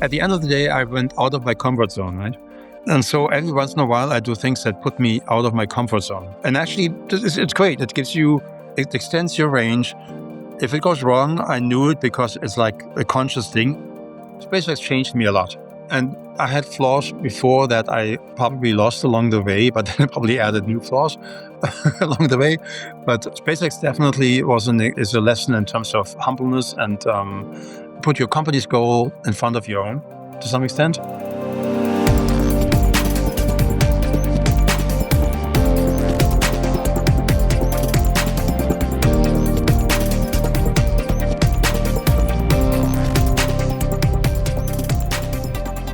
At the end of the day, I went out of my comfort zone, right? And so every once in a while, I do things that put me out of my comfort zone. And actually, it's great. It extends your range. If it goes wrong, I knew it because it's like a conscious thing. SpaceX changed me a lot. And I had flaws before that I probably lost along the way, but then I probably added new flaws along the way. But SpaceX definitely is a lesson in terms of humbleness and put your company's goal in front of your own to some extent.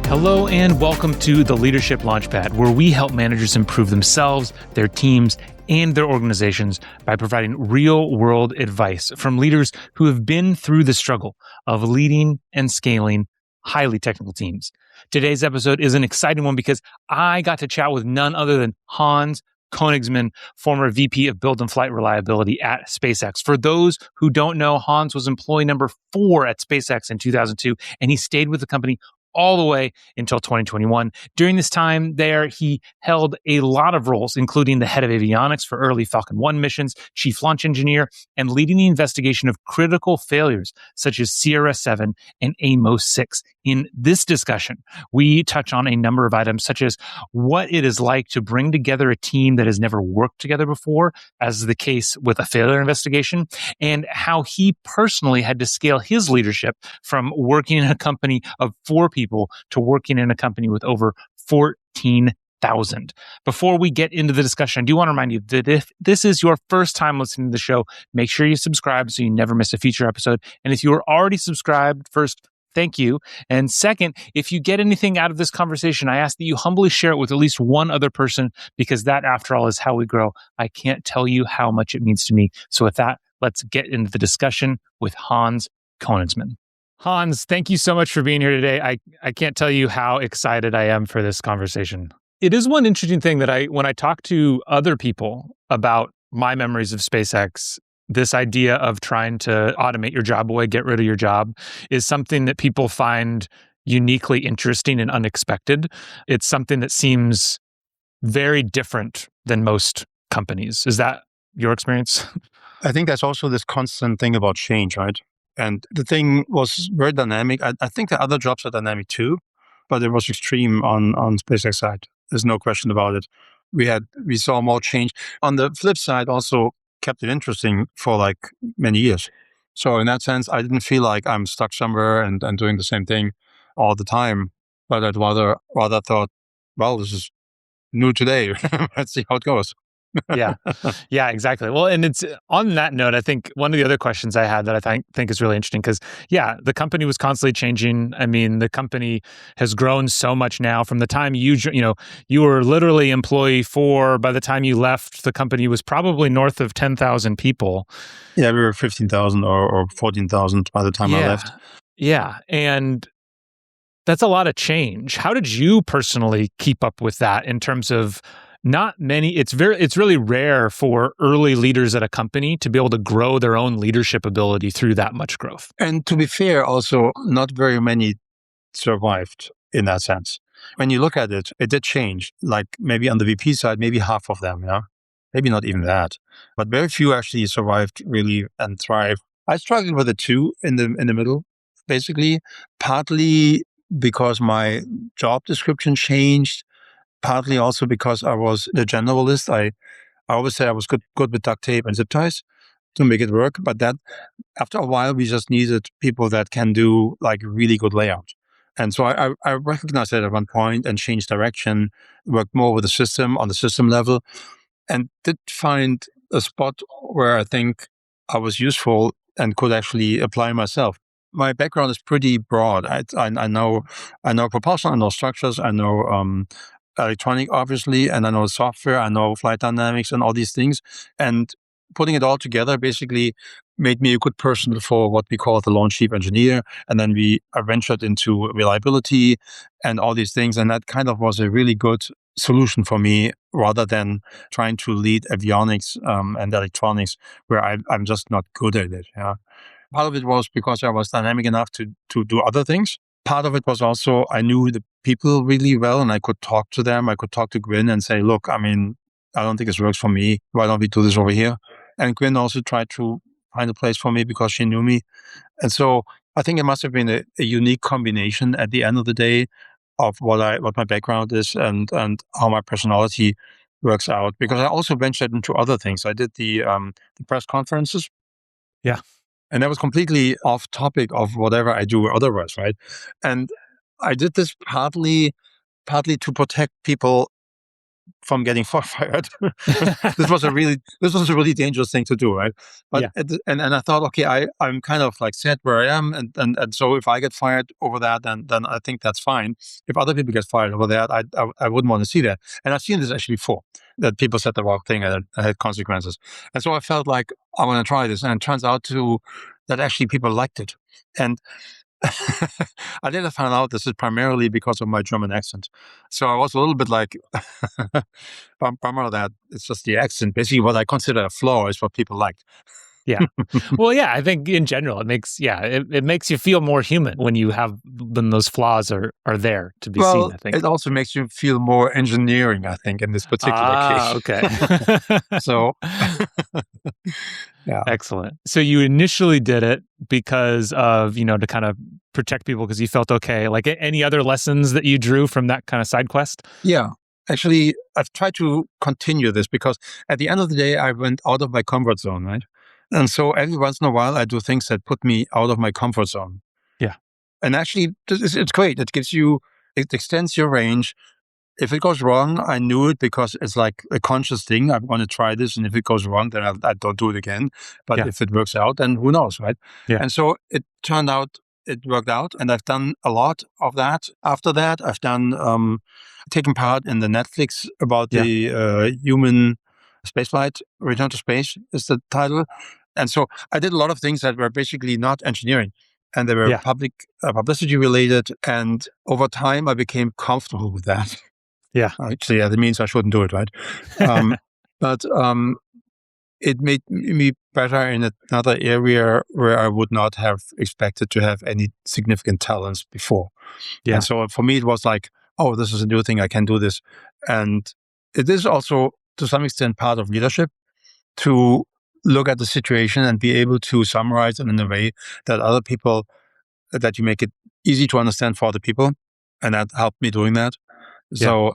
Hello and welcome to the Leadership Launchpad, where we help managers improve themselves, their teams, and their organizations by providing real-world advice from leaders who have been through the struggle of leading and scaling highly technical teams. Today's episode is an exciting one because I got to chat with none other than Hans Koenigsmann, former VP of Build and Flight Reliability at SpaceX. For those who don't know, Hans was employee number 4 at SpaceX in 2002, and he stayed with the company all the way until 2021. During this time there, he held a lot of roles, including the head of avionics for early Falcon 1 missions, chief launch engineer, and leading the investigation of critical failures such as CRS-7 and AMOS-6. In this discussion, we touch on a number of items such as what it is like to bring together a team that has never worked together before, as is the case with a failure investigation, and how he personally had to scale his leadership from working in a company of 4 people to working in a company with over 14,000. Before we get into the discussion, I do want to remind you that if this is your first time listening to the show, make sure you subscribe so you never miss a future episode. And if you are already subscribed, first, thank you. And second, if you get anything out of this conversation, I ask that you humbly share it with at least one other person, because that, after all, is how we grow. I can't tell you how much it means to me. So with that, let's get into the discussion with Hans Koenigsmann. Hans, thank you so much for being here today. I can't tell you how excited I am for this conversation. It is one interesting thing that when I talk to other people about my memories of SpaceX, this idea of trying to automate your job away, get rid of your job, is something that people find uniquely interesting and unexpected. It's something that seems very different than most companies. Is that your experience? I think that's also this constant thing about change, right? And the thing was very dynamic. I think the other jobs are dynamic too, but it was extreme on SpaceX side. There's no question about it. We saw more change. On the flip side, also kept it interesting for like many years. So in that sense, I didn't feel like I'm stuck somewhere and doing the same thing all the time. But I'd rather thought, well, this is new today. Let's see how it goes. Yeah, exactly. Well, and it's on that note, I think one of the other questions I had that I think is really interesting, because the company was constantly changing. I mean, the company has grown so much now. From the time you were literally employee 4, by the time you left, the company was probably north of 10,000 people. Yeah, we were 15,000 or 14,000 by the time I left. Yeah, and that's a lot of change. How did you personally keep up with that in terms of not many, it's really rare for early leaders at a company to be able to grow their own leadership ability through that much growth. And to be fair, also, not very many survived in that sense. When you look at it, it did change. Like maybe on the VP side, maybe half of them, maybe not even that. But very few actually survived really and thrived. I struggled with it too in the middle, basically, partly because my job description changed. Partly also because I was the generalist. I always say I was good with duct tape and zip ties to make it work. But that after a while, we just needed people that can do like really good layout. And so I recognized that at one point and changed direction, worked more with the system on the system level, and did find a spot where I think I was useful and could actually apply myself. My background is pretty broad. I know propulsion, I know structures, I know electronic, obviously, and I know software, I know flight dynamics and all these things. And putting it all together basically made me a good person for what we call the launch chief engineer. And then I ventured into reliability and all these things. And that kind of was a really good solution for me, rather than trying to lead avionics and electronics, where I'm just not good at it. Yeah. Part of it was because I was dynamic enough to do other things. part of it was also I knew the people really well, and I could talk to them. I could talk to Gwyn and say, look, I mean, I don't think this works for me. Why don't we do this over here? And Gwyn also tried to find a place for me because she knew me. And so I think it must have been a unique combination at the end of the day of what my background is and how my personality works out. Because I also ventured into other things. I did the press conferences, Yeah. and that was completely off topic of whatever I do otherwise, right? And I did this partly to protect people from getting fired. This was a really dangerous thing to do, right? But Yeah. and I thought, okay, I'm kind of like set where I am, and so if I get fired over that, then I think that's fine. If other people get fired over that, I wouldn't want to see that. And I've seen this actually before, that people said the wrong thing and it had consequences. And so I felt like I want to try this, and it turns out that actually people liked it. And I later found out this is primarily because of my German accent. So I was a little bit like, bummer that it's just the accent. Basically, what I consider a flaw is what people liked. Yeah. Well, yeah, I think in general it makes you feel more human when those flaws are there to be seen, Well, I think. it also makes you feel more engineering, I think, in this particular Ah, case. okay. So, yeah. Excellent. So you initially did it because of, to kind of protect people because you felt okay. Like any other lessons that you drew from that kind of side quest? Yeah. Actually, I've tried to continue this because at the end of the day, I went out of my comfort zone, right? And so every once in a while, I do things that put me out of my comfort zone. Yeah. And actually, it's great. It extends your range. If it goes wrong, I knew it because it's like a conscious thing. I want to try this. And if it goes wrong, then I don't do it again. But Yeah. if it works out, then who knows, right? Yeah. And so it turned out it worked out. And I've done a lot of that. After that, I've done, taken part in the Netflix about Yeah. the human spaceflight, Return to Space is the title. And so I did a lot of things that were basically not engineering, and they were Yeah. publicity related. And over time, I became comfortable with that. Yeah. Actually, yeah, that means I shouldn't do it, right? But it made me better in another area where I would not have expected to have any significant talents before. Yeah. And so for me, it was like, oh, this is a new thing. I can do this. And it is also, to some extent, part of leadership to look at the situation and be able to summarize it in a way that you make it easy to understand for other people. And that helped me doing that. So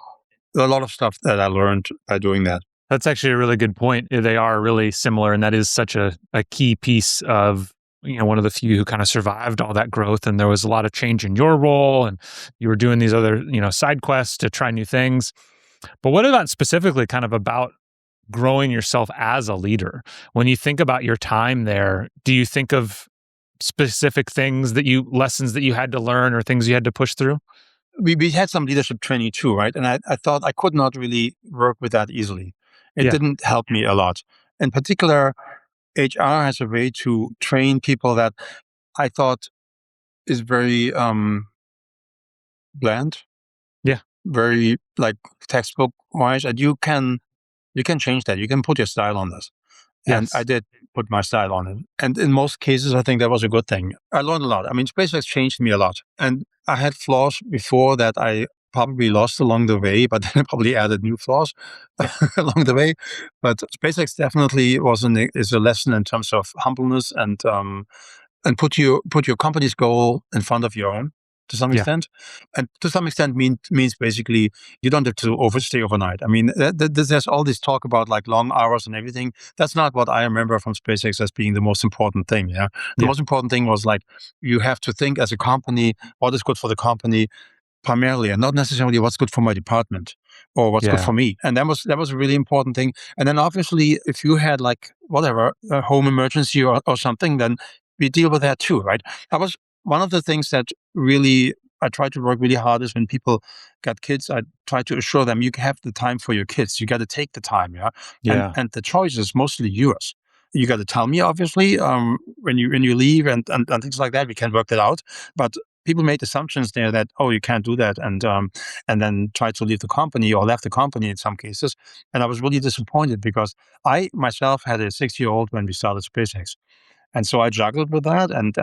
a lot of stuff that I learned by doing that. That's actually a really good point. They are really similar, and that is such a key piece of, one of the few who kind of survived all that growth. And there was a lot of change in your role, and you were doing these other, side quests to try new things. But what about specifically kind of about growing yourself as a leader? When you think about your time there, do you think of specific lessons that you had to learn or things you had to push through? We had some leadership training too, right? And I thought I could not really work with that easily. It didn't help me a lot. In particular, HR has a way to train people that I thought is very bland. Yeah. Very like textbook wise. And you can change that. You can put your style on this. And Yes. I did put my style on it. And in most cases, I think that was a good thing. I learned a lot. I mean, SpaceX changed me a lot. And I had flaws before that I probably lost along the way, but then I probably added new flaws along the way. But SpaceX definitely is a lesson in terms of humbleness and put your company's goal in front of your own to some extent. And to some extent means basically you don't have to overstay overnight. I mean, there's all this talk about like long hours and everything. That's not what I remember from SpaceX as being the most important thing. Yeah. The most important thing was like, you have to think as a company, what is good for the company primarily, and not necessarily what's good for my department or what's good for me. And that was a really important thing. And then obviously, if you had like whatever, a home emergency or something, then we deal with that too, right? That was one of the things that really I try to work really hard is when people got kids, I try to assure them you have the time for your kids. You got to take the time, and the choice is mostly yours. You got to tell me, obviously, when you leave and things like that. We can work that out, but people made assumptions there that, oh, you can't do that, and then tried to leave the company or left the company in some cases. And I was really disappointed because I myself had a 6-year-old when we started SpaceX, and so I juggled with that, and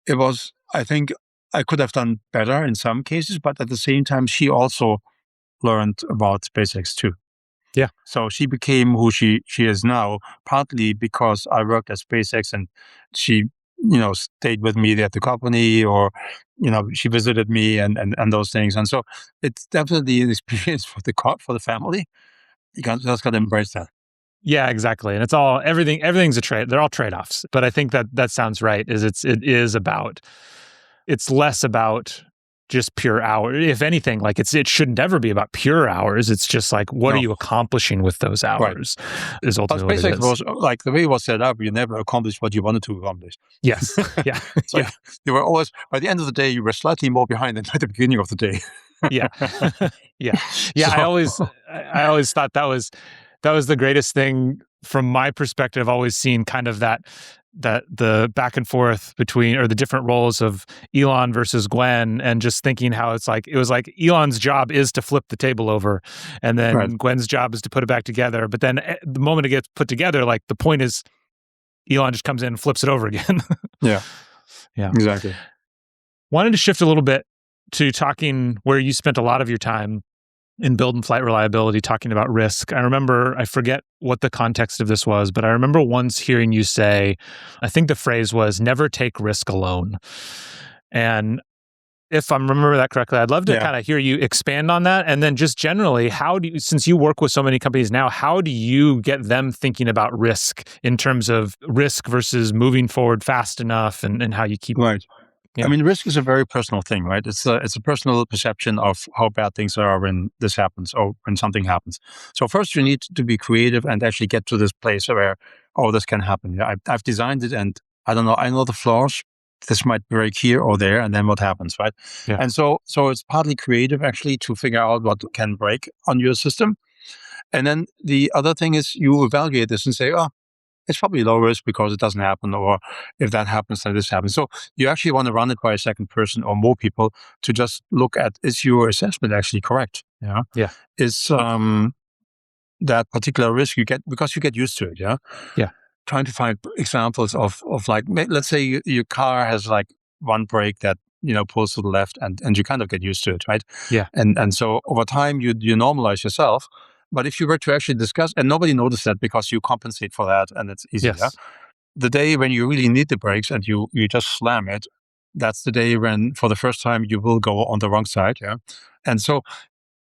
it was, I think, I could have done better in some cases, but at the same time, she also learned about SpaceX too. Yeah. So she became who she is now, partly because I worked at SpaceX and she, stayed with me at the company, or, she visited me and those things. And so it's definitely an experience for the family. Just got to embrace that. Yeah, exactly. And it's all everything's a trade. They're all trade-offs. But I think that sounds right. It's less about just pure hours. If anything, like it should never be about pure hours. It's just like, what are No. you accomplishing with those Right. hours is But ultimately what it SpaceX is. was like the way it was set up, you never accomplished what you wanted to accomplish. Yes. Yeah. It's like Yeah. you were always, by the end of the day, you were slightly more behind than at the beginning of the day. Yeah. Yeah. Yeah. So, I always thought that was the greatest thing from my perspective. I've always seen kind of that the back and forth between, or the different roles of Elon versus Gwen, and just thinking how it was like Elon's job is to flip the table over, and then right. Gwen's job is to put it back together. But then the moment it gets put together, like the point is Elon just comes in and flips it over again. Yeah. Yeah. Exactly. Wanted to shift a little bit to talking where you spent a lot of your time in build and flight reliability, talking about risk. I forget what the context of this was, but I remember once hearing you say, I think the phrase was, never take risk alone. And if I remember that correctly, I'd love to kind of hear you expand on that. And then just generally, since you work with so many companies now, how do you get them thinking about risk in terms of risk versus moving forward fast enough, and how you keep... Right. Yeah. I mean, risk is a very personal thing, right? It's a personal perception of how bad things are when this happens or when something happens. So first you need to be creative and actually get to this place where, oh, this can happen. Yeah, I've designed it and I don't know, I know the flaws. This might break here or there, and then what happens, right? Yeah. And so it's partly creative actually to figure out what can break on your system. And then the other thing is you evaluate this and say, oh, it's probably low risk because it doesn't happen, or if that happens, then this happens. So you actually want to run it by a second person or more people to just look at, is your assessment actually correct? Yeah. Yeah. Is that particular risk you get because you get used to it? Yeah. Yeah. Trying to find examples of like, let's say your car has like one brake that, pulls to the left, and you kind of get used to it, right? Yeah. And so over time you normalize yourself. But if you were to actually discuss, and nobody noticed that because you compensate for that and it's easy. Yes. Yeah? The day when you really need the brakes and you just slam it, that's the day when for the first time you will go on the wrong side. Yeah. And so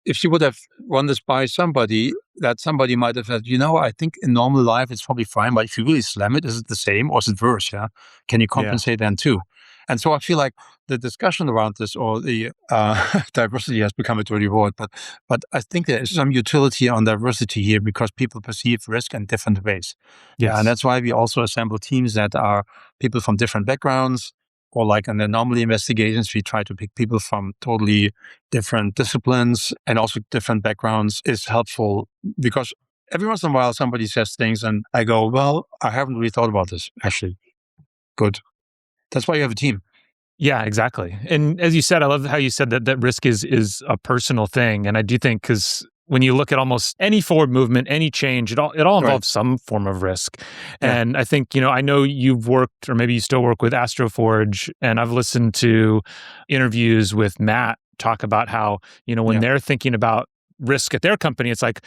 if you would have run this by somebody, that somebody might have said, I think in normal life it's probably fine, but if you really slam it, is it the same or is it worse? Yeah. Can you compensate then too? And so I feel like the discussion around this, or the diversity, has become a dirty word, but I think there is some utility on diversity here because people perceive risk in different ways. Yes. And that's why we also assemble teams that are people from different backgrounds, or like in the anomaly investigations, we try to pick people from totally different disciplines and also different backgrounds is helpful because every once in a while somebody says things and I go, well, I haven't really thought about this actually. Good. That's why you have a team. Yeah, exactly. And as you said, I love how you said that risk is a personal thing. And I do think, because when you look at almost any forward movement, any change, it all involves some form of risk. Yeah. And I think, I know you've worked, or maybe you still work with Astroforge, and I've listened to interviews with Matt talk about how, when they're thinking about risk at their company, it's like,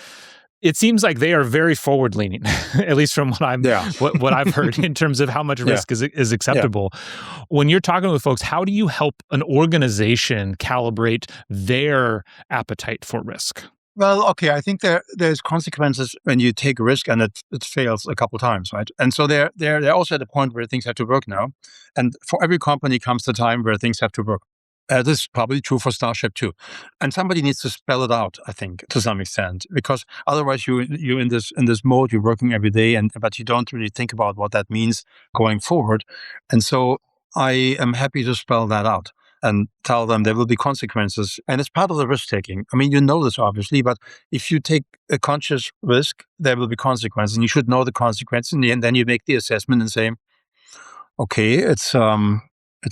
it seems like they are very forward leaning, at least from what I've heard in terms of how much risk is acceptable. Yeah. When you're talking with folks, how do you help an organization calibrate their appetite for risk? Well, okay, I think there's consequences when you take a risk and it fails a couple of times, right? And so they're also at a point where things have to work now. And for every company comes the time where things have to work. This is probably true for Starship too. And somebody needs to spell it out, I think, to some extent, because otherwise you're in this mode, you're working every day, but you don't really think about what that means going forward. And so I am happy to spell that out and tell them there will be consequences. And it's part of the risk taking. I mean, you know this obviously, but if you take a conscious risk, there will be consequences, and you should know the consequences. And then you make the assessment and say, okay, it's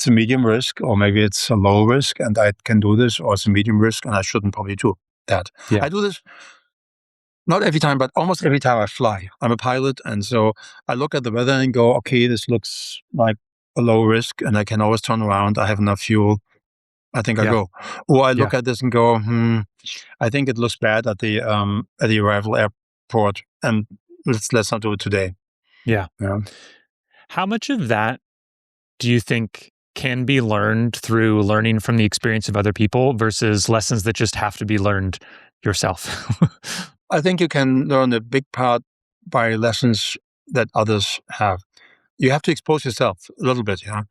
a medium risk, or maybe it's a low risk and I can do this, or it's a medium risk and I shouldn't probably do that. Yeah. I do this not every time, but almost every time I fly. I'm a pilot, and so I look at the weather and go, okay, this looks like a low risk and I can always turn around. I have enough fuel. I think I Yeah. go. Or I look Yeah. at this and go, I think it looks bad at the arrival airport, and let's not do it today. Yeah. Yeah. How much of that do you think can be learned through learning from the experience of other people versus lessons that just have to be learned yourself? I think you can learn a big part by lessons that others have. You have to expose yourself a little bit. Yeah.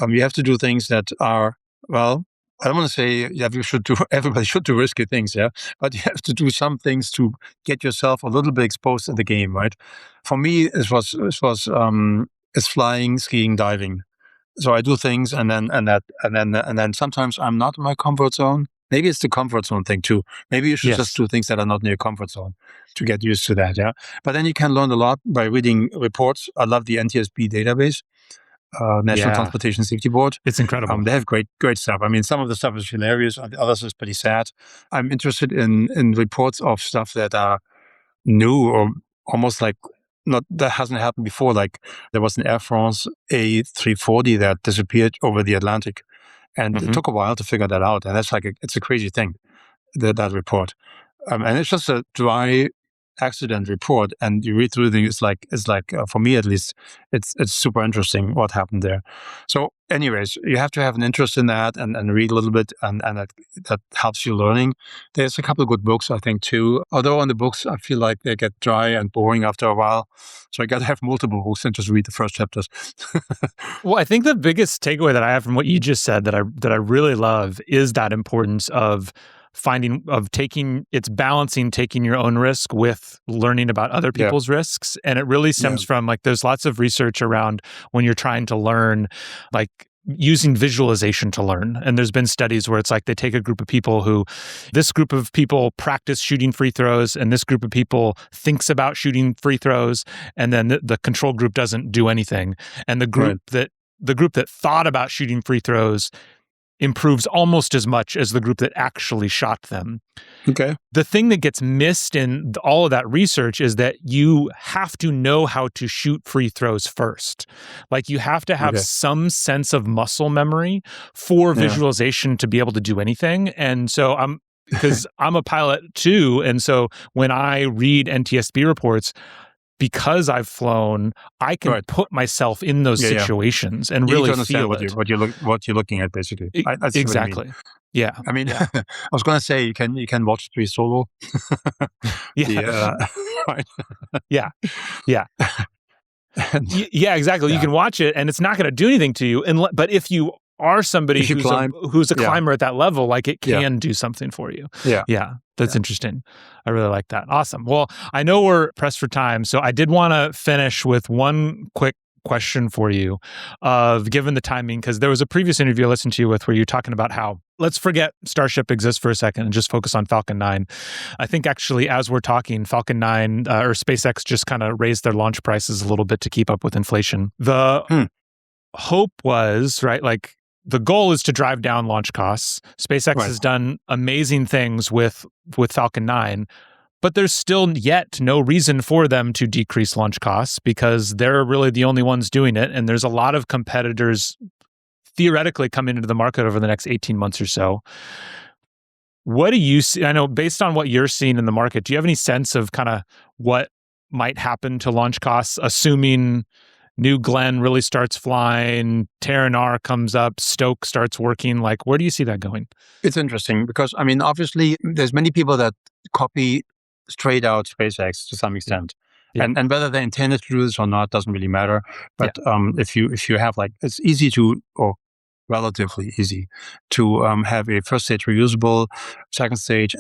You have to do things that are, well, I don't want to say you should do, everybody should do risky things. Yeah. But you have to do some things to get yourself a little bit exposed in the game, right? For me, it's flying, skiing, diving. So I do things, and then sometimes I'm not in my comfort zone. Maybe it's the comfort zone thing too. Maybe you should just Yes. do things that are not in your comfort zone to get used to that. Yeah. But then you can learn a lot by reading reports. I love the NTSB database, National Yeah. Transportation Safety Board. It's incredible. They have great stuff. I mean, some of the stuff is hilarious, and the others is pretty sad. I'm interested in reports of stuff that are new or almost like not that hasn't happened before. Like there was an Air France A340 that disappeared over the Atlantic, and it Hmm. took a while to figure that out. And that's like it's a crazy thing, that report. And it's just a dry accident report, and you read through things. It's like for me at least, it's super interesting what happened there. So, anyways, you have to have an interest in that and read a little bit, and that helps you learning. There's a couple of good books I think too. Although on the books I feel like they get dry and boring after a while, so I got to have multiple books and just read the first chapters. Well, I think the biggest takeaway that I have from what you just said that I really love is that importance of balancing taking your own risk with learning about other Yeah, people's risks. And it really yeah, stems from like there's lots of research around when you're trying to learn, like using visualization to learn. And there's been studies where it's like they take a group of people who this group of people practice shooting free throws and this group of people thinks about shooting free throws, and then the control group doesn't do anything. And right. the group that thought about shooting free throws improves almost as much as the group that actually shot them. Okay, The thing that gets missed in all of that research is that you have to know how to shoot free throws first. Like you have to have okay, some sense of muscle memory for yeah, visualization to be able to do anything. And so because I'm a pilot too. And so when I read NTSB reports, because I've flown, I can right. put myself in those Yeah, yeah. situations and You need to really understand feel it. what you're looking at, basically. I see what you mean. Exactly. Yeah. I mean, Yeah. I was going to say you can watch Three Solo. Yeah. the right. Yeah. Yeah. And, Yeah, exactly. You yeah, can watch it and it's not going to do anything to you. But if you are somebody if you climb, who's a yeah, climber at that level, like it yeah, can do something for you. yeah, Yeah, that's yeah. interesting. I really like that. Awesome. Well, I know we're pressed for time, so I did want to finish with one quick question for you of given the timing, because there was a previous interview I listened to you with where you're talking about how let's forget Starship exists for a second and just focus on Falcon 9. I think actually as we're talking, Falcon 9 or SpaceX just kind of raised their launch prices a little bit to keep up with inflation. The Hmm. hope was, right, like the goal is to drive down launch costs. SpaceX Right. has done amazing things with Falcon 9, but there's still yet no reason for them to decrease launch costs because they're really the only ones doing it. And there's a lot of competitors theoretically coming into the market over the next 18 months or so. What do you see? I know based on what you're seeing in the market, do you have any sense of kind of what might happen to launch costs, assuming New Glenn really starts flying, Terran R comes up, Stoke starts working? Like, where do you see that going? It's interesting because I mean, obviously, there's many people that copy straight out SpaceX to some extent, Yeah. and whether they intended to do this or not doesn't really matter. Yeah. But if you have like it's easy to or relatively easy to have a first stage reusable, second stage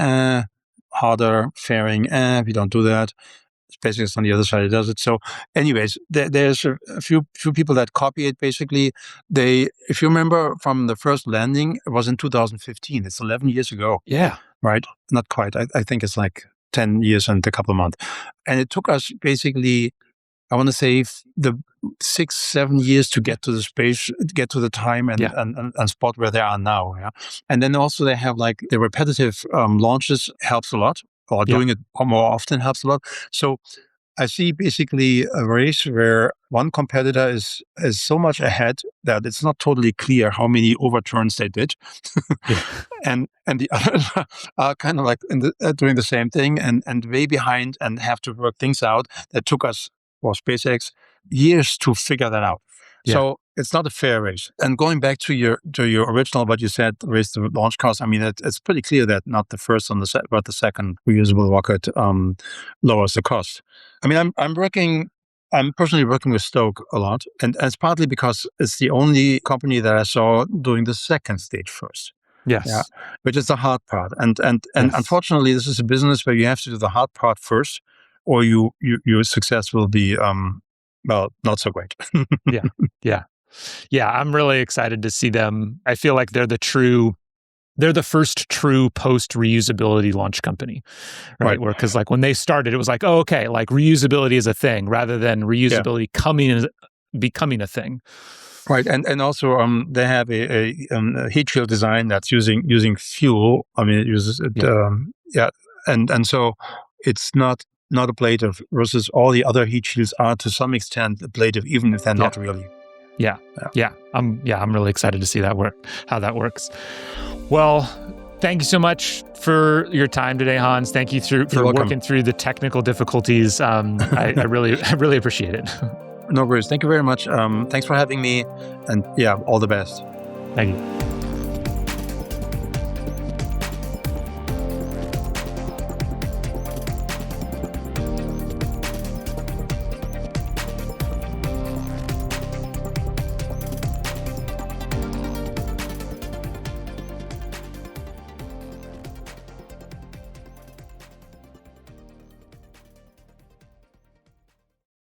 harder fairing, we don't do that. SpaceX on the other side does it. So, anyways, there's a few people that copy it. Basically, if you remember from the first landing, it was in 2015. It's 11 years ago, Yeah. right? Not quite. I think it's like 10 years and a couple of months. And it took us basically, I want to say, the 6-7 years to get to the space, get to the time and, Yeah. and spot where they are now. Yeah, and then also they have like the repetitive launches helps a lot, or Yeah. doing it more often helps a lot. So I see basically a race where one competitor is so much ahead that it's not totally clear how many overturns they did, Yeah. and the others are kind of like doing the same thing and way behind and have to work things out that took us, for SpaceX, years to figure that out. Yeah. So it's not a fair race. And going back to your original, what you said, race to launch cost. I mean, it's pretty clear that not the first on the set, but the second reusable rocket lowers the cost. I mean, I'm personally working with Stoke a lot, and it's partly because it's the only company that I saw doing the second stage first. Yes. Yeah, which is the hard part. And Yes. unfortunately, this is a business where you have to do the hard part first, or your success will be well, not so great. Yeah. I'm really excited to see them. I feel like they're the first true post reusability launch company, right? Where, because like when they started, it was like, oh, okay, like reusability is a thing, rather than reusability becoming a thing. Right, and also they have a heat shield design that's using fuel. I mean, it uses it. And so it's not ablative, versus all the other heat shields are to some extent ablative, even if they're not really. I'm really excited to see how that works. Well, thank you so much for your time today, Hans. Thank you for working through the technical difficulties. I really appreciate it. No worries. Thank you very much. Thanks for having me, and all the best. Thank you.